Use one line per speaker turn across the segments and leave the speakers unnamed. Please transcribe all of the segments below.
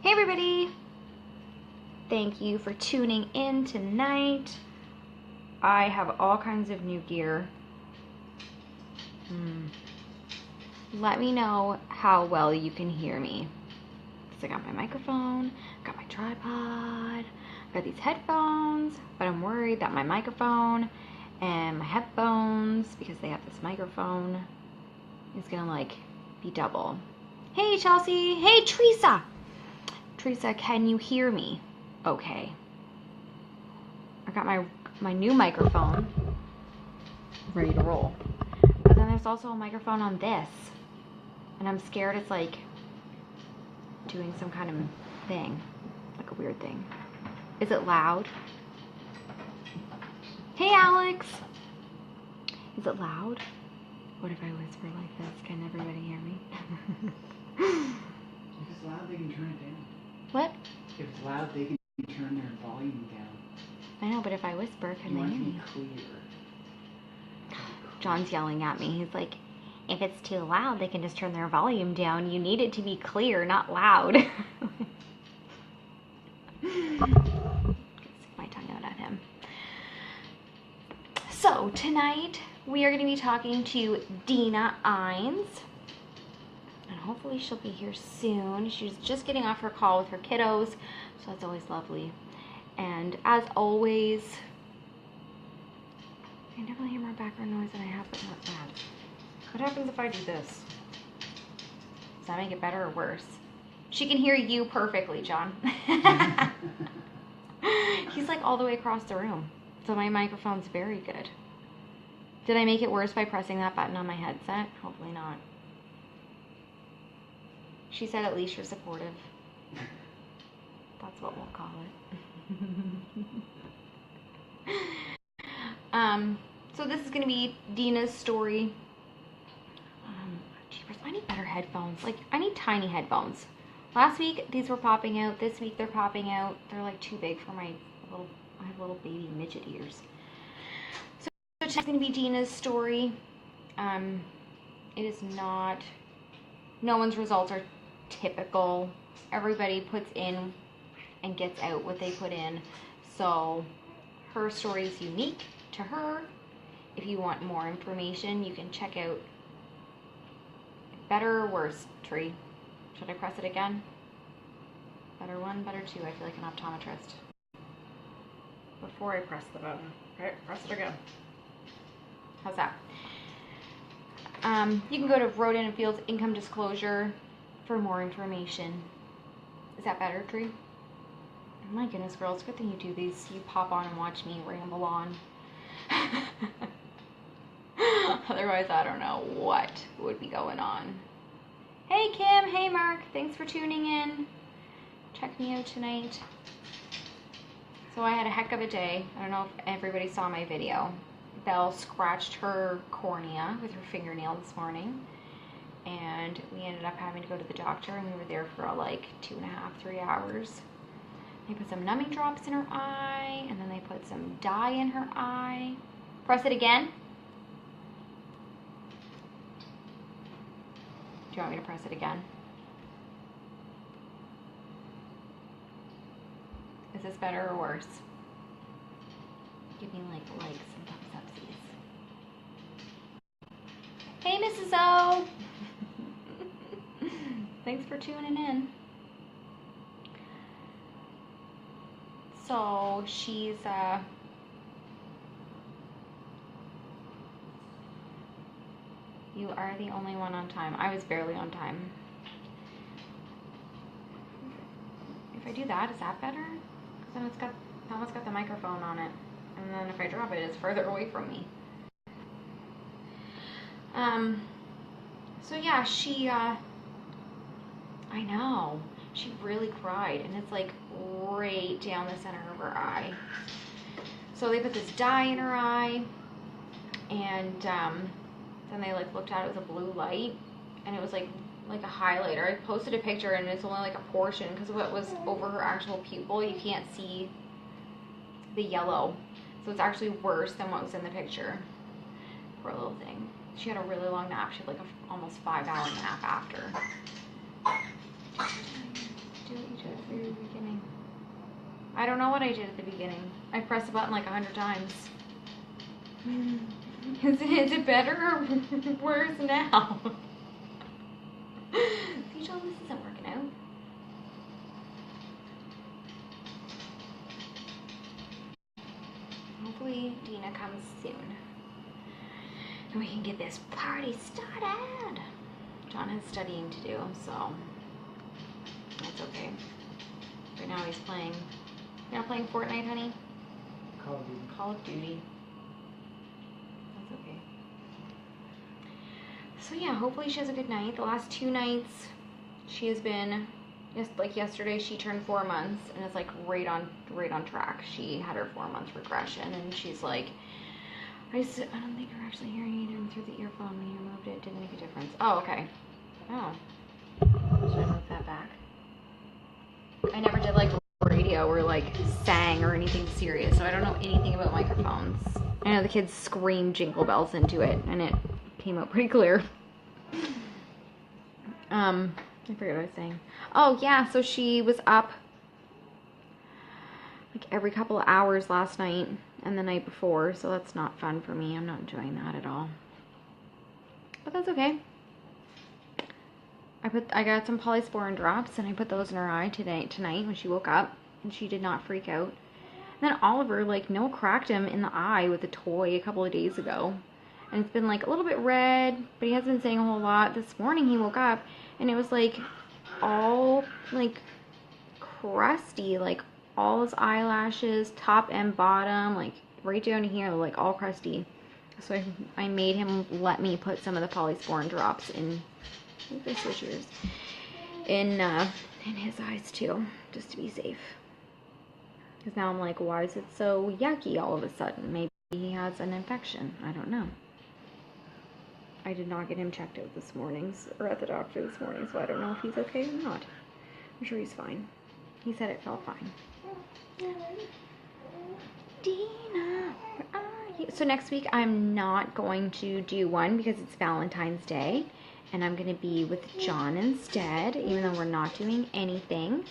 Hey everybody! Thank you for tuning in tonight. I have all kinds of new gear. Let me know how well you can hear me. So I got my microphone, got my tripod, got these headphones, but I'm worried that my microphone and my headphones, because they have this microphone, is gonna like be double. Hey Chelsea! Hey Teresa! Teresa, can you hear me? Okay. I got my new microphone ready to roll. But then there's also a microphone on this. And I'm scared it's like doing some kind of thing. Like a weird thing. Is it loud? Hey Alex! Is it loud? What if I whisper like this? Can everybody hear me?
If it's loud, they can turn it down.
What?
If it's loud, they can turn their volume down.
I know, but if I whisper, can they hear me?
Clear.
John's yelling at me. He's like, if it's too loud, they can just turn their volume down. You need it to be clear, not loud. Stick my tongue out at him. So tonight we are going to be talking to Dena Innes. And hopefully she'll be here soon. She's just getting off her call with her kiddos, so that's always lovely. And as always, I definitely hear more background noise than I have, but not bad. What happens if I do this? Does that make it better or worse? She can hear you perfectly, John. He's like all the way across the room, so my microphone's very good. Did I make it worse by pressing that button on my headset? Hopefully not. She said at least you're supportive. That's what we'll call it. So this is going to be Dena's story. Jeepers, I need better headphones. Like, I need tiny headphones. Last week, these were popping out. This week, they're popping out. They're like too big for my little, I have little baby midget ears. So it's going to be Dena's story. It is not, no one's results are typical. Everybody puts in and gets out what they put in. So her story is unique to her. If you want more information, you can check out Better or Worse Tree. Should I press it again? Better one, better two. I feel like an optometrist. Before I press the button. Right, press it again. How's that? You can go to Road and Fields Income Disclosure for more information. Is that better, Tree? Oh my goodness, girls, good thing you do these. You pop on and watch me ramble on. Otherwise, I don't know what would be going on. Hey, Kim. Hey, Mark. Thanks for tuning in. Check me out tonight. So I had a heck of a day. I don't know if everybody saw my video. Belle scratched her cornea with her fingernail this morning. And we ended up having to go to the doctor, and we were there for like 2.5, 3 hours. They put some numbing drops in her eye, and then they put some dye in her eye. Press it again. Do you want me to press it again? Is this better or worse? Give me like likes and thumbs upsies. Hey, Mrs. O! Thanks for tuning in. So she's you are the only one on time. I was barely on time. If I do that, is that better? Because then it's got, that one's got the microphone on it. And then if I drop it, it's further away from me. So yeah, she, I know, she really cried, and it's like right down the center of her eye. So they put this dye in her eye, and then they like looked at it with a blue light, and it was like a highlighter. I posted a picture, and it's only like a portion because what was over her actual pupil, you can't see the yellow, so it's actually worse than what was in the picture. Poor little thing. She had a really long nap. She had like a almost 5-hour nap after. Do what you do. I don't know what I did at the beginning. I pressed the button like 100 times. Is it better or worse now? See, John, this isn't working out. Hopefully Dena comes soon. And we can get this party started. John has studying to do, so that's okay. Right now he's playing. You're not playing Fortnite, honey?
Call of Duty.
Call of Duty. That's okay. So yeah, hopefully she has a good night. The last 2 nights she has been, like yesterday she turned 4 months and it's like right on track. She had her 4 month regression and she's like, I don't think you're actually hearing it in through the earphone when you removed it. Didn't make a difference. Oh, okay. Oh. Should I move that back? I never did like radio or like sang or anything serious, so I don't know anything about microphones. I know the kids screamed Jingle Bells into it and it came out pretty clear. I forget what I was saying. Oh yeah, so she was up like every couple of hours last night and the night before, so that's not fun for me. I'm not enjoying that at all. But that's okay. I got some polysporin drops and I put those in her eye tonight when she woke up and she did not freak out. And then Oliver, like, Noah cracked him in the eye with a toy a couple of days ago. And it's been like a little bit red, but he hasn't been saying a whole lot. This morning he woke up and it was like all like crusty, like all his eyelashes, top and bottom, like right down to here, like all crusty. So I made him let me put some of the polysporin drops in. They switch yours in his eyes too, just to be safe. Because now I'm like, why is it so yucky all of a sudden? Maybe he has an infection. I don't know. I did not get him checked out this morning, or at the doctor this morning, so I don't know if he's okay or not. I'm sure he's fine. He said it felt fine. Dena, where are you? So next week I'm not going to do one because it's Valentine's Day. And I'm going to be with John instead, even though we're not doing anything.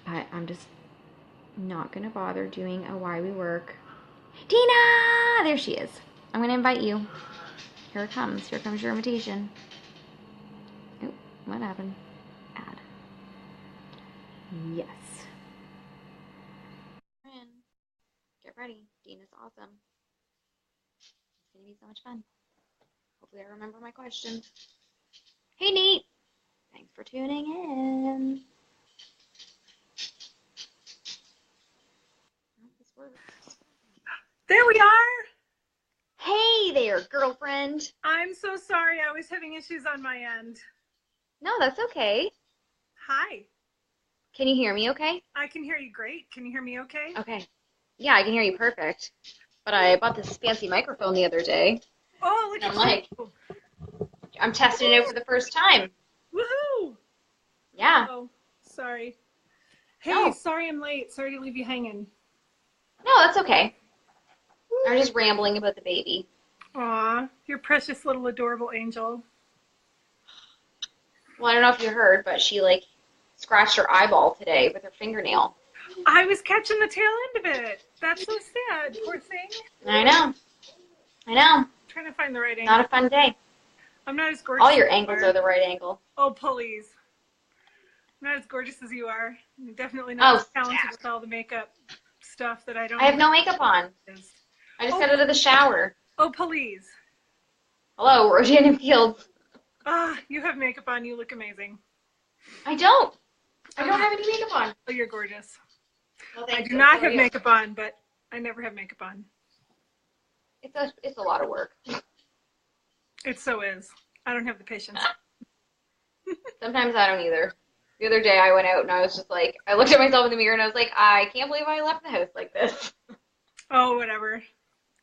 But I'm just not going to bother doing a Why We Work. Dena! There she is. I'm going to invite you. Here it comes. Here comes your invitation. Oh, what happened? Add. Yes. Get ready. Dena's awesome. It's going to be so much fun. Hopefully I remember my question. Hey, Nate. Thanks for tuning in. I hope this works.
There we are.
Hey there, girlfriend.
I'm so sorry. I was having issues on my end.
No, that's okay.
Hi.
Can you hear me okay?
I can hear you great. Can you hear me okay?
Okay. Yeah, I can hear you perfect. But I bought this fancy microphone the other day.
Oh, look at you.
I'm testing it out for the first time.
Woohoo!
Yeah.
Oh, sorry. Hey,
No.
sorry I'm late. Sorry to leave you hanging.
No, that's okay. I'm just rambling about the baby.
Aw, your precious little adorable angel.
Well, I don't know if you heard, but she, like, scratched her eyeball today with her fingernail.
I was catching the tail end of it. That's so sad. Poor thing.
I know.
I'm trying to find the right angle.
Not a fun day.
I'm not as gorgeous.
All your angles are the right angle.
Oh, please. I'm not as gorgeous as you are. I'm definitely not as talented with all the makeup stuff that I don't.
I have no makeup on. I just got out of the shower.
Oh, please.
Hello, Roseanne Fields.
Ah, you have makeup on. You look amazing.
I don't. I don't have any makeup on.
Oh, you're gorgeous.
Well,
I do not have makeup on, but I never have makeup on.
It's a lot of work.
It so is. I don't have the patience.
Sometimes I don't either. The other day I went out and I was just like, I looked at myself in the mirror and I was like, I can't believe I left the house like this.
Oh, whatever.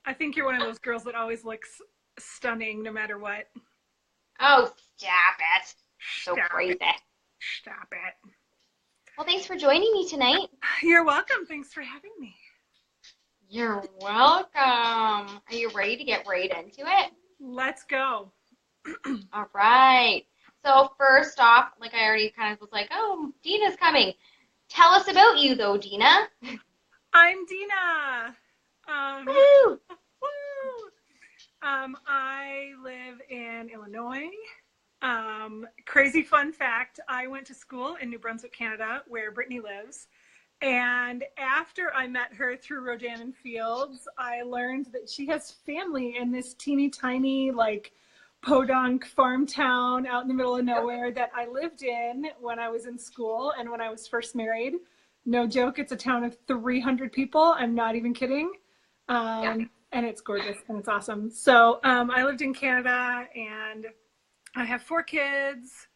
I think you're one of those girls that always looks stunning no matter what.
Oh, stop it. So
Stop
crazy.
It. Stop it.
Well, thanks for joining me tonight.
You're welcome. Thanks for having me.
You're welcome. Are you ready to get right into it?
Let's go.
All right. So first off, like I already kind of was like, oh, Dena's coming. Tell us about you, though, Dena.
I'm Dena.
Woo!
I live in Illinois. Crazy fun fact, I went to school in New Brunswick, Canada, where Brittany lives. And after I met her through Rodan and Fields, I learned that she has family in this teeny tiny, like, podunk farm town out in the middle of nowhere that I lived in when I was in school and when I was first married. No joke, it's a town of 300 people. I'm not even kidding. And it's gorgeous and it's awesome. So I lived in Canada and I have 4 kids.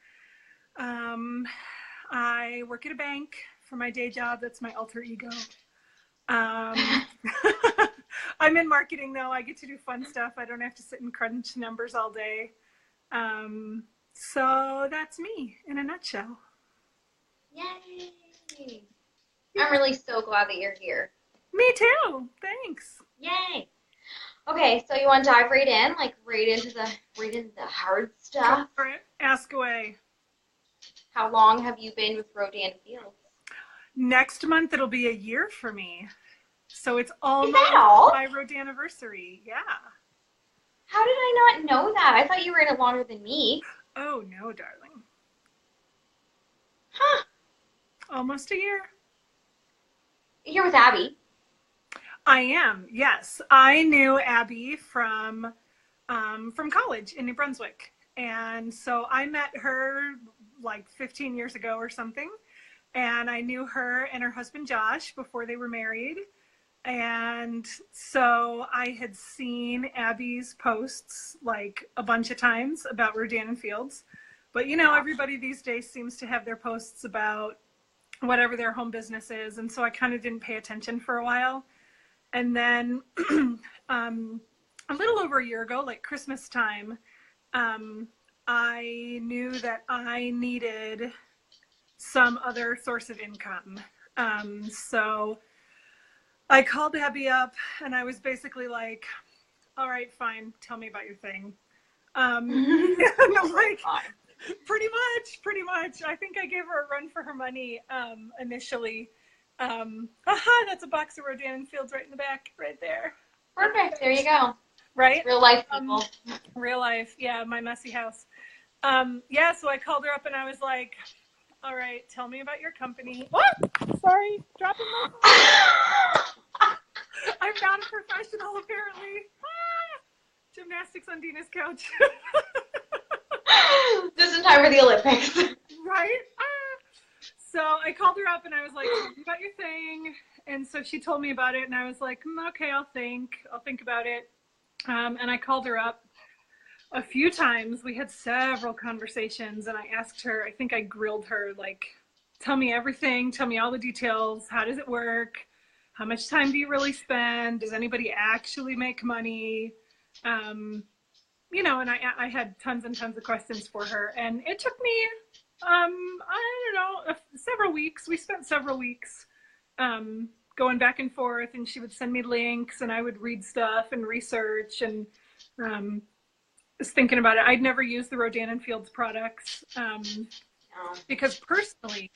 I work at a bank for my day job. That's my alter ego. I'm in marketing though. I get to do fun stuff. I don't have to sit and crunch numbers all day. So that's me in a nutshell.
Yay! I'm really so glad that you're here.
Me too. Thanks.
Yay! Okay, so you want to dive right in, like right into the hard stuff?
All right, ask away.
How long have you been with Rodan Fields?
Next month it'll be a year for me. So it's almost my Rodan-iversary. Yeah.
How did I not know that? I thought you were in it longer than me.
Oh no, darling.
Huh.
Almost a year.
You're with Abby.
I am, yes. I knew Abby from college in New Brunswick. And so I met her like 15 years ago or something. And I knew her and her husband Josh before they were married. And so I had seen Abby's posts like a bunch of times about Rodan and Fields. But you know, everybody these days seems to have their posts about whatever their home business is. And so I kind of didn't pay attention for a while. And then a little over a year ago, like Christmas time, I knew that I needed some other source of income. So I called Abby up and I was basically like, all right, fine, tell me about your thing. And I'm like, pretty much. I think I gave her a run for her money initially. That's a box of Rodan and Fields right in the back, right there.
Perfect. There you go.
Right?
Real life people.
Real life. Yeah, my messy house. Yeah, so I called her up and I was like, all right, tell me about your company. What? Sorry, dropping my phone. I'm not a professional, apparently. Gymnastics on Dena's couch.
Just in time for the Olympics.
Right? So I called her up and I was like, tell me about your thing. And so she told me about it and I was like, okay, I'll think about it. And I called her up a few times. We had several conversations and I asked her, I think I grilled her, like, tell me everything, tell me all the details. How does it work? How much time do you really spend? Does anybody actually make money? You know, and I had tons and tons of questions for her. And it took me, I don't know, several weeks. We spent several weeks going back and forth, and she would send me links, and I would read stuff and research, and was thinking about it. I'd never used the Rodan and Fields products because personally,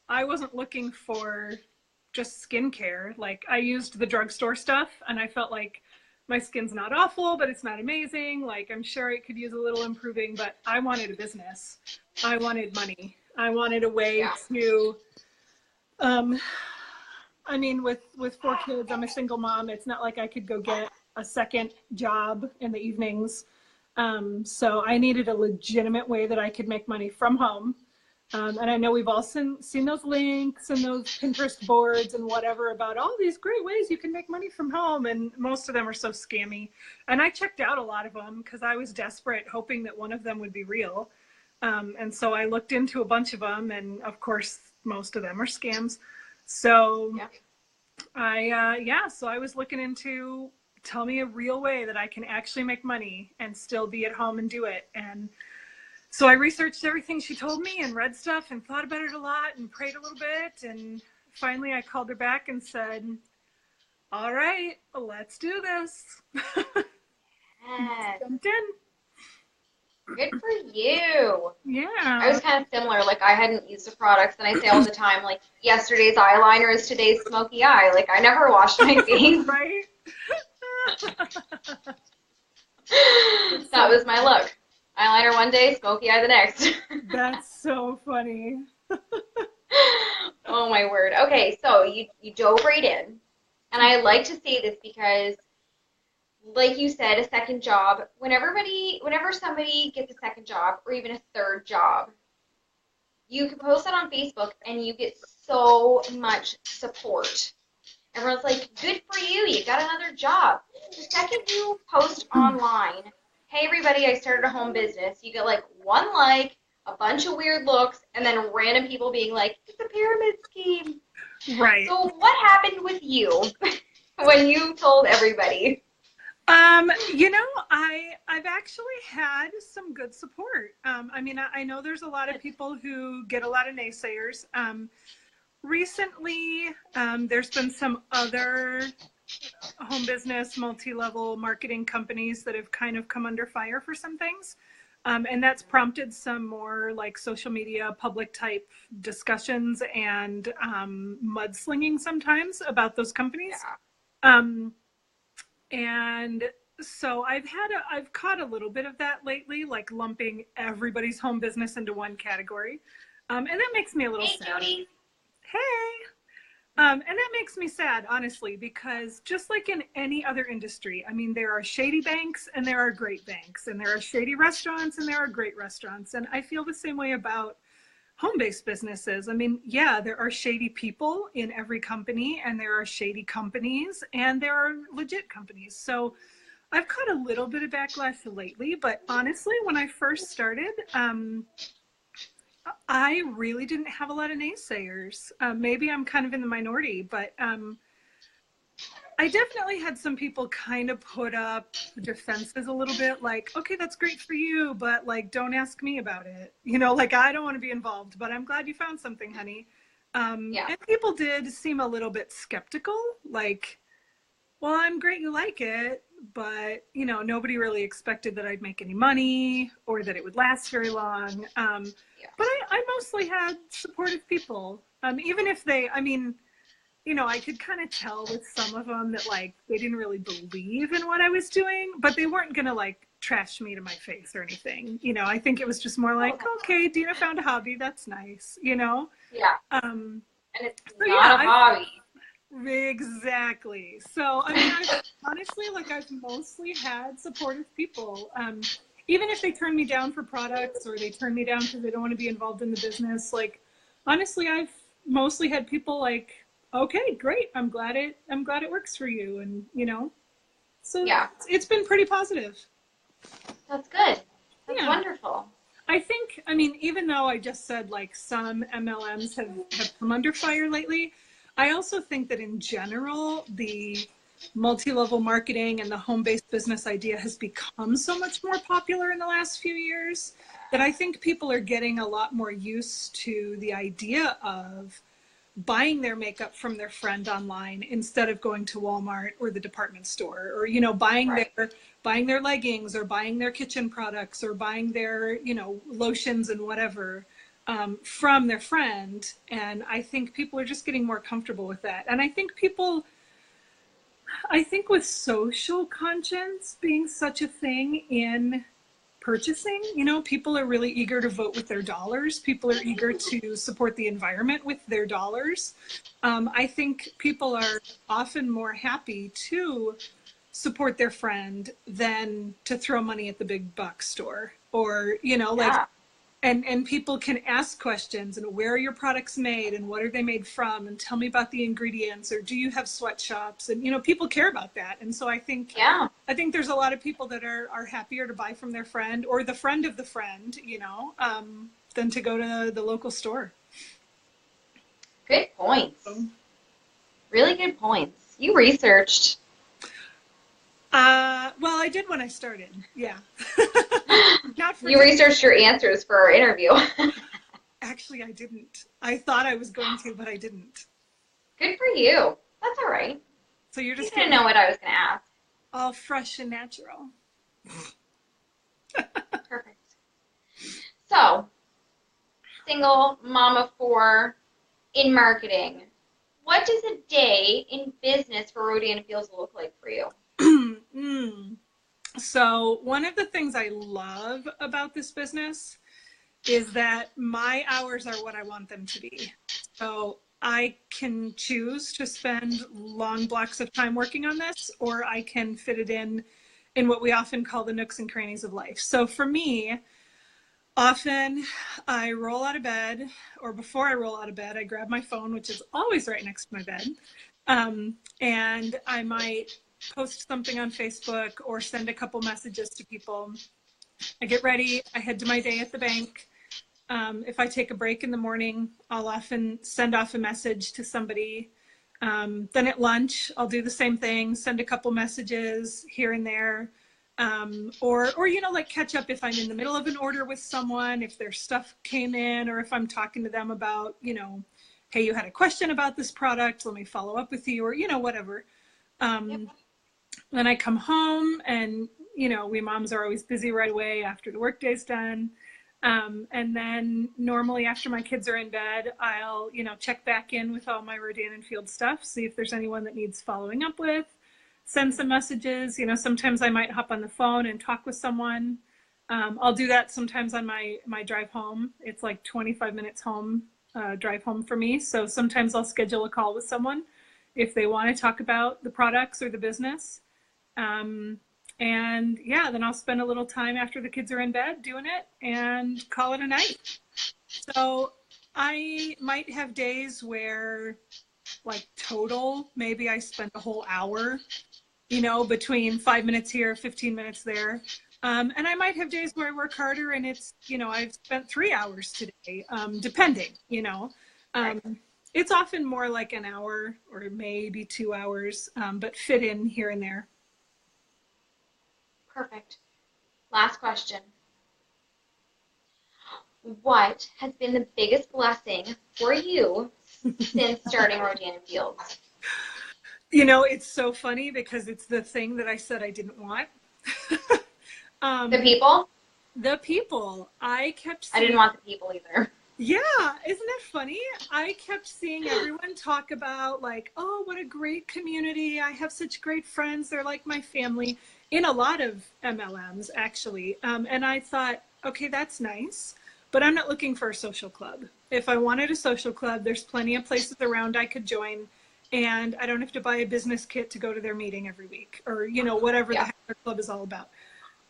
I wasn't looking for just skincare. Like, I used the drugstore stuff, and I felt like my skin's not awful, but it's not amazing. Like, I'm sure it could use a little improving, but I wanted a business. I wanted money. I wanted a way to, I mean, with 4 kids, I'm a single mom. It's not like I could go get a second job in the evenings. So I needed a legitimate way that I could make money from home. And I know we've all seen those links and those Pinterest boards and whatever about all these great ways you can make money from home. And most of them are so scammy. And I checked out a lot of them because I was desperate, hoping that one of them would be real. And so I looked into a bunch of them. And of course, most of them are scams. So so I was looking into, tell me a real way that I can actually make money and still be at home and do it. And so I researched everything she told me and read stuff and thought about it a lot and prayed a little bit. And finally I called her back and said, all right, let's do this.
Yes.
Jumped in.
Good for you.
Yeah.
I was kind of similar. Like, I hadn't used the products, and I say all the time, like, yesterday's eyeliner is today's smoky eye. Like, I never washed my face.
Right?
That was my look. Eyeliner one day, smoky eye the next.
That's so funny.
Oh my word. Okay, so you dove right in. And I like to say this because, like you said, a second job, whenever somebody gets a second job or even a third job, you can post that on Facebook and you get so much support. Everyone's like, good for you, you got another job. The second you post online, hey everybody, I started a home business, you get like one like, a bunch of weird looks, and then random people being like, it's a pyramid scheme.
Right.
So what happened with you when you told everybody?
I've actually had some good support. I know there's a lot of people who get a lot of naysayers. Recently, there's been some other home business, multi-level marketing companies that have kind of come under fire for some things. And that's prompted some more like social media, public type discussions and mudslinging sometimes about those companies.
Yeah.
And so I've caught a little bit of that lately, like lumping everybody's home business into one category. And that makes me a little sad.
Jody.
Hey. And that makes me sad, honestly, because just like in any other industry, I mean, there are shady banks and there are great banks, and there are shady restaurants and there are great restaurants. And I feel the same way about home-based businesses. I mean, yeah, there are shady people in every company, and there are shady companies, and there are legit companies. So I've caught a little bit of backlash lately, but honestly, when I first started, I really didn't have a lot of naysayers. Maybe I'm kind of in the minority, but I definitely had some people kind of put up defenses a little bit, like, okay, that's great for you, but like, don't ask me about it. You know, like, I don't want to be involved, but I'm glad you found something, honey.
Yeah.
And people did seem a little bit skeptical, like, well, I'm great you like it, but, you know, nobody really expected that I'd make any money or that it would last very long.
Yeah.
But I mostly had supportive people, even if they, I mean, you know, I could kind of tell with some of them that like they didn't really believe in what I was doing, but they weren't gonna like trash me to my face or anything. You know, I think it was just more like, okay, Dena found a hobby, that's nice, you know?
Yeah.
Um,
And it's
so
not a hobby.
Exactly. So, I mean, I've mostly had supportive people. Even if they turn me down for products or they turn me down because they don't want to be involved in the business, like, honestly, I've mostly had people like, okay, great. I'm glad it works for you. And, you know, so
Yeah.
it's been pretty positive.
That's good. That's
Yeah.
wonderful.
I think, I mean, even though I just said like some MLMs have come under fire lately, I also think that in general, the multi-level marketing and the home-based business idea has become so much more popular in the last few years that I think people are getting a lot more used to the idea of buying their makeup from their friend online instead of going to Walmart or the department store, or, you know, buying their leggings or buying their kitchen products or buying their, you know, lotions and whatever from their friend. And I think people are just getting more comfortable with that. And I think with social conscience being such a thing in purchasing, you know, people are really eager to vote with their dollars. People are eager to support the environment with their dollars. I think people are often more happy to support their friend than to throw money at the big box store, or, you know, like,
Yeah.
and people can ask questions and where are your products made and what are they made from and tell me about the ingredients, or do you have sweatshops? And, you know, people care about that. And so I think there's a lot of people that are happier to buy from their friend or the friend of the friend, you know, than to go to the local store.
Good points. Really good points. You researched.
Well, I did when I started. Yeah. Not for
You researched your answers for our interview.
Actually, I didn't. I thought I was going to, but I didn't.
Good for you. That's all right.
So you're just
You didn't know what I was going to ask.
all fresh and natural.
Perfect. So, single mom of 4 in marketing. What does a day in business for Rodan Fields look like for you?
So one of the things I love about this business is that my hours are what I want them to be. So I can choose to spend long blocks of time working on this, or I can fit it in what we often call the nooks and crannies of life. So for me, often I roll out of bed, or before I roll out of bed, I grab my phone, which is always right next to my bed, and I might post something on Facebook or send a couple messages to people. I get ready, I head to my day at the bank. If I take a break in the morning, I'll often send off a message to somebody. Then at lunch, I'll do the same thing, send a couple messages here and there. Or, you know, like catch up if I'm in the middle of an order with someone, if their stuff came in, or if I'm talking to them about, you know, hey, you had a question about this product, let me follow up with you, or, you know, whatever. Then I come home and, you know, we moms are always busy right away after the workday's done. And then normally after my kids are in bed, I'll, you know, check back in with all my Rodan and Field stuff, see if there's anyone that needs following up with, send some messages. You know, sometimes I might hop on the phone and talk with someone. I'll do that sometimes on my drive home. It's like 25 minutes home, drive home for me. So sometimes I'll schedule a call with someone if they want to talk about the products or the business. And yeah, then I'll spend a little time after the kids are in bed doing it and call it a night. So I might have days where, like, total, maybe I spend a whole hour, you know, between 5 minutes here, 15 minutes there. And I might have days where I work harder and it's, you know, I've spent 3 hours today, depending, you know. It's often more like an hour or maybe 2 hours, but fit in here and there.
Perfect. Last question. What has been the biggest blessing for you since starting Rodan Fields?
You know, it's so funny because it's the thing that I said I didn't want.
The people?
The people. I kept seeing,
I didn't want the people either.
Yeah, isn't it funny? I kept seeing everyone talk about, like, oh, what a great community. I have such great friends. They're like my family, in a lot of MLMs, actually. And I thought, okay, that's nice, but I'm not looking for a social club. If I wanted a social club, there's plenty of places around I could join, and I don't have to buy a business kit to go to their meeting every week, or, you know, whatever the heck their club is all about.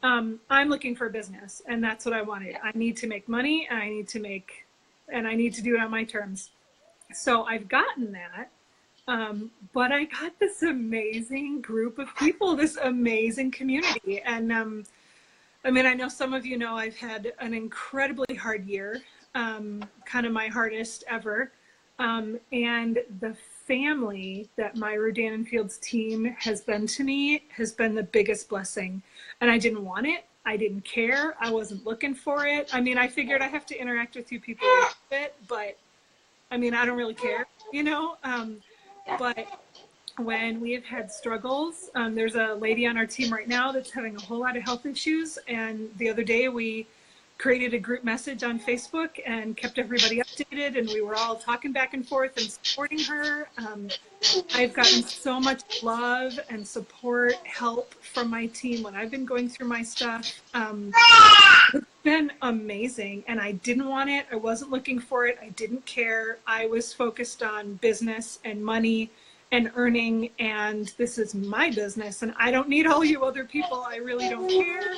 I'm looking for a business, and that's what I wanted. I need to make money, and I need to do it on my terms. So I've gotten that, but I got this amazing group of people, this amazing community. And I mean, I know some of you know I've had an incredibly hard year, kind of my hardest ever. And the family that my Rodan and Fields team has been to me has been the biggest blessing. And I didn't want it. I didn't care. I wasn't looking for it. I mean, I figured I have to interact with you people a bit, but I mean, I don't really care, you know? But when we have had struggles, there's a lady on our team right now that's having a whole lot of health issues. And the other day we created a group message on Facebook and kept everybody updated, and we were all talking back and forth and supporting her. I've gotten so much love and support, help from my team when I've been going through my stuff. It's been amazing, and I didn't want it. I wasn't looking for it. I didn't care. I was focused on business and money and earning, and this is my business, and I don't need all you other people. I really don't care.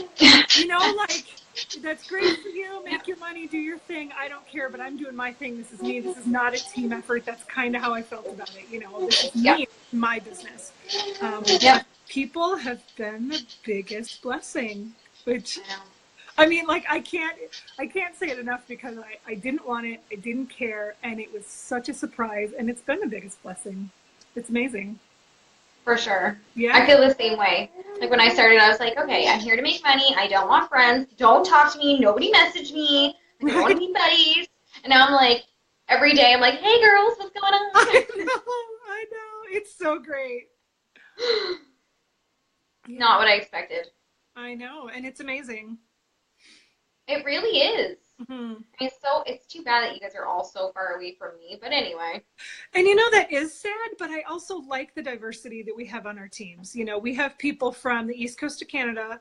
You know, like, that's great for you. Make your money, do your thing. I don't care, but I'm doing my thing. This is me. This is not a team effort. That's kind of how I felt about it. You know, this is me, my business. People have been the biggest blessing, which, I mean, like, I can't say it enough because I didn't want it. I didn't care. And it was such a surprise. And it's been the biggest blessing. It's amazing.
For sure.
Yeah.
I feel the same way. Like, when I started, I was like, okay, I'm here to make money. I don't want friends. Don't talk to me. Nobody message me. Like, I don't want to be buddies. And now I'm like, every day I'm like, hey, girls, what's going on?
I know. It's so great.
Not what I expected.
I know. And it's amazing.
It really is.
Mhm.
I mean, it's too bad that you guys are all so far away from me. But anyway.
And that is sad, but I also like the diversity that we have on our teams. We have people from the East Coast of Canada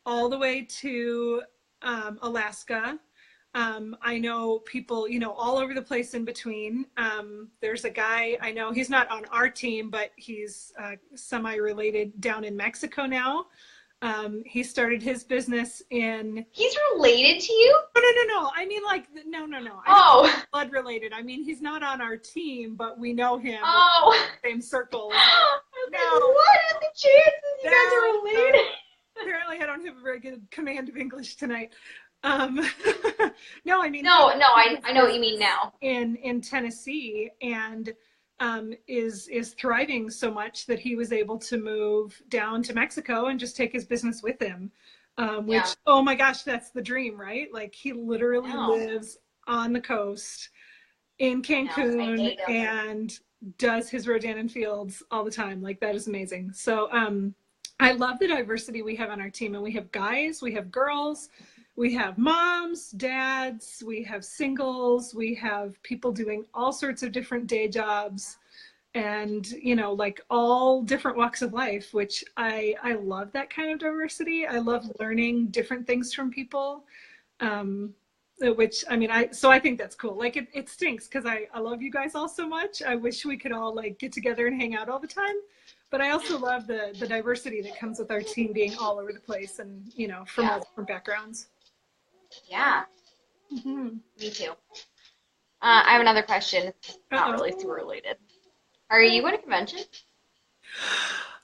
all the way to Alaska. I know people, all over the place in between. There's a guy I know, he's not on our team, but he's semi-related down in Mexico now. He started his business in.
He's related to you?
No. I mean, like, no.
Oh.
Blood related. I mean, he's not on our team, but we know him.
Oh.
Same circle.
No. What are the chances you guys are related?
Apparently, I don't have a very good command of English tonight. No, I mean.
No, I know what you mean now.
In Tennessee, and is thriving so much that he was able to move down to Mexico and just take his business with him. Which, oh my gosh, that's the dream, right? Like, he literally lives on the coast in Cancun and does his Rodan fields all the time. Like, that is amazing. So I love the diversity we have on our team, and we have guys, we have girls, we have moms, dads, we have singles, we have people doing all sorts of different day jobs, and like all different walks of life, which I love that kind of diversity. I love learning different things from people, which I mean, I think that's cool. Like, it stinks because I love you guys all so much. I wish we could all like get together and hang out all the time, but I also love the diversity that comes with our team being all over the place and from all different backgrounds.
Yeah. Mm-hmm. Me too. I have another question. It's not really super related. Are you at a convention?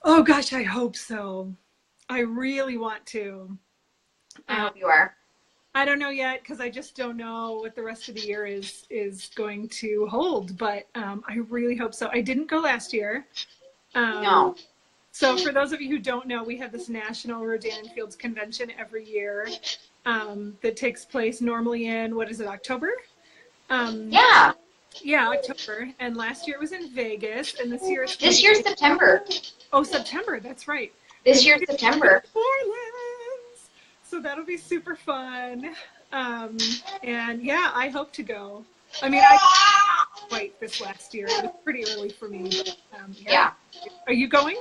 Oh gosh, I hope so. I really want to.
I hope you are.
I don't know yet because I just don't know what the rest of the year is going to hold, but I really hope so. I didn't go last year.
No.
So for those of you who don't know, we have this National Rodan Fields Convention every year that takes place normally in, what is it, October? Yeah, October. And last year it was in Vegas, and this year's
September.
Oh, September, that's right.
This year's September.
Orleans. So that'll be super fun. And yeah, I hope to go. I mean, I didn't quite this last year. It was pretty early for me. But, yeah. Are you going?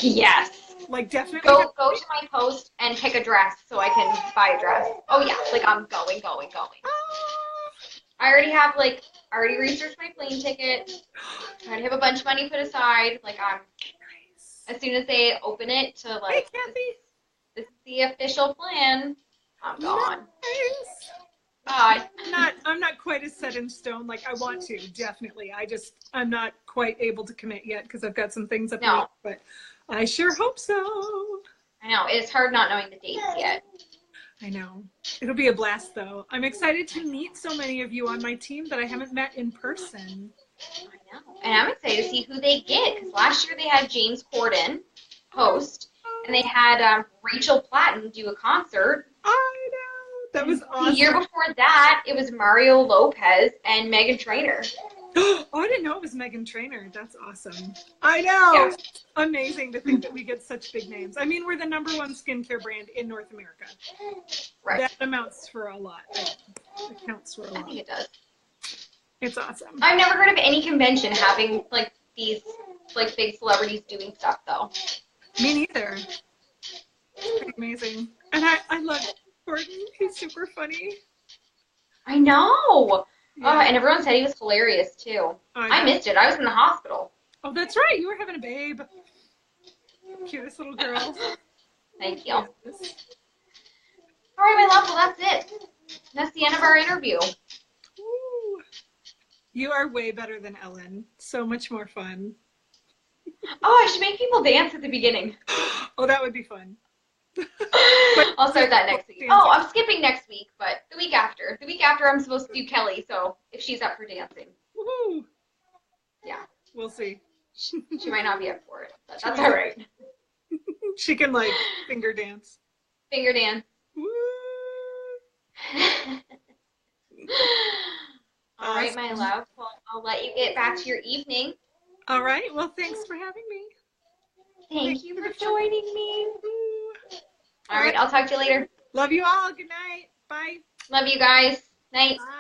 Yes.
Like, definitely.
Go to my post and pick a dress so I can buy a dress. Oh yeah, like I'm going. I already researched my plane ticket. I already have a bunch of money put aside. Like, I'm nice. As soon as they open it to like,
hey,
this is the official plan, I'm gone.
Nice.
God.
I'm not quite as set in stone. Like, I want to, definitely. I'm not quite able to commit yet because I've got some things up there, but I sure hope so.
I know. It's hard not knowing the dates yet.
I know. It'll be a blast, though. I'm excited to meet so many of you on my team that I haven't met in person.
I know. And I'm excited to see who they get, because last year they had James Corden host, and they had Rachel Platten do a concert.
I know. That was awesome.
The year before that, it was Mario Lopez and Meghan Trainor.
Oh, I didn't know it was Meghan Trainor. That's awesome. I know. Yeah. Amazing to think that we get such big names. I mean, we're the #1 skincare brand in North America.
Right.
That amounts for a lot. It counts for a lot.
I think it does.
It's awesome.
I've never heard of any convention having like these like big celebrities doing stuff though.
Me neither. It's pretty amazing. And I love Gordon. He's super funny.
I know.
Yeah.
And everyone said he was hilarious too. I missed it. I was in the hospital.
Oh, that's right. You were having a babe. Cutest little girl.
Thank you. Yes. All right, my love. Well, that's it. That's the end of our interview.
Ooh. You are way better than Ellen. So much more fun.
Oh, I should make people dance at the beginning.
Oh, that would be fun.
I'll start that next week. Oh, I'm skipping next week, but the week after. The week after, I'm supposed to do Kelly, so if she's up for dancing.
Woohoo!
Yeah.
We'll see.
She might not be up for it, but that's all right.
She can, like, finger dance.
Finger dance.
Woo!
All right, my love. Well, I'll let you get back to your evening.
All right. Well, thanks for having me.
Thank you for joining me. All right. I'll talk to you later.
Love you all. Good night. Bye.
Love you guys. Night.
Bye.